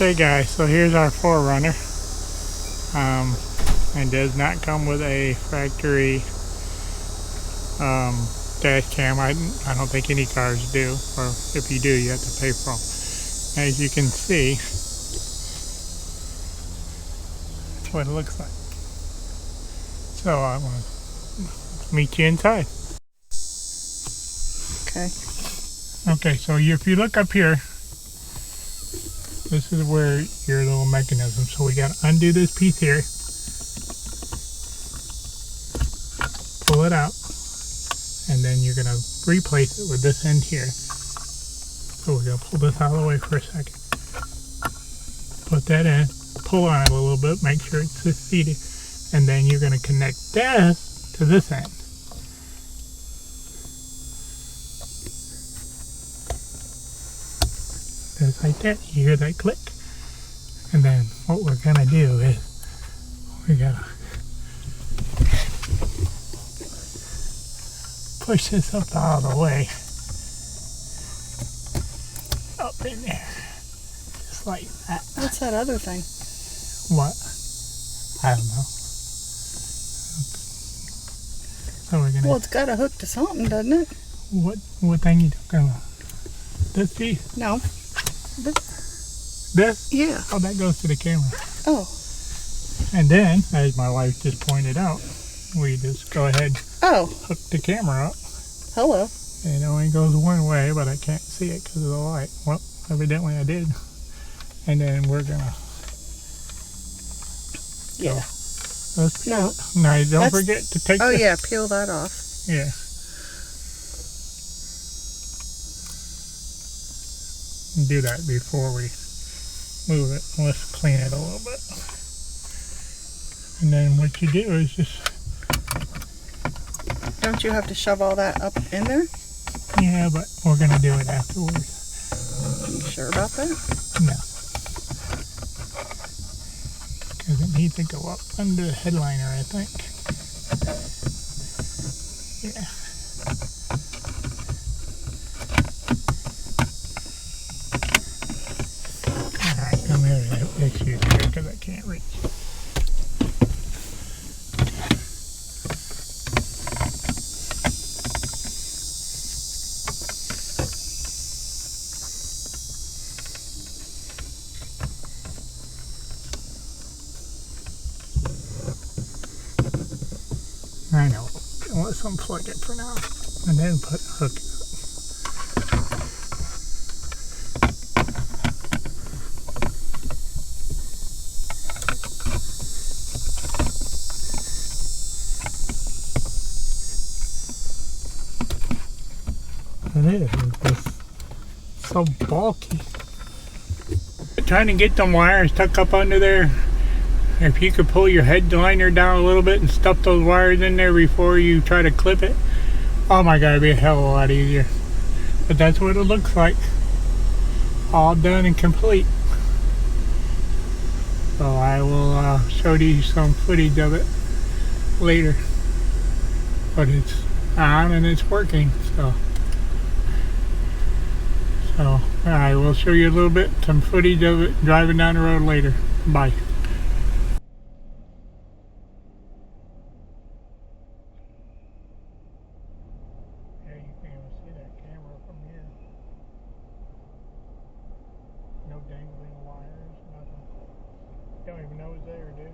Okay guys, so here's our 4Runner. It does not come with a factory dash cam. I don't think any cars do, or if you do, you have to pay for them. As you can see, that's what it looks like. So I'm going to meet you inside. Okay. Okay, so if you look up here, this is where your little mechanism. So we got to undo this piece here, pull it out, and then you're going to replace it with this end here. So we're going to pull this out of the way for a second. Put that in, pull on it a little bit, make sure it's seated, and then you're going to connect this to this end. Just like that, you hear that click. And then what we're going to do is we got to push this up out of the way. Up in there. Just like that. What's that other thing? What? I don't know. So we're going to... Well, it's got a hook to something, doesn't it? What thing you talking about? This piece? No. This? Yeah. Oh, that goes to the camera. Oh. And then, as my wife just pointed out, we just go ahead, hook the camera up. Hello. And it only goes one way, but I can't see it because of the light. Well, evidently I did. And then we're gonna... Yeah. So, let's peel it. Now, don't forget to take Oh, yeah, peel that off. Yeah. Do that before we move it. Let's clean it a little bit. And then what you do is just... Don't you have to shove all that up in there? Yeah, but we're going to do it afterwards. Are you sure about that? No. Because it needs to go up under the headliner, I think. Yeah. Alright, come here. Let's use it because I can't reach. I know. Let's unplug it for now, and then hook it up. It is. It's just so bulky. Trying to get them wires tucked up under there. If you could pull your headliner down a little bit and stuff those wires in there before you try to clip it, oh my god, it'd be a hell of a lot easier. But that's what it looks like. All done and complete. So I will show you some footage of it later. But it's on and it's working, so I will show you a little bit, some footage of it driving down the road later. Bye. No dangling wires, nothing. You don't even know it's there, do you?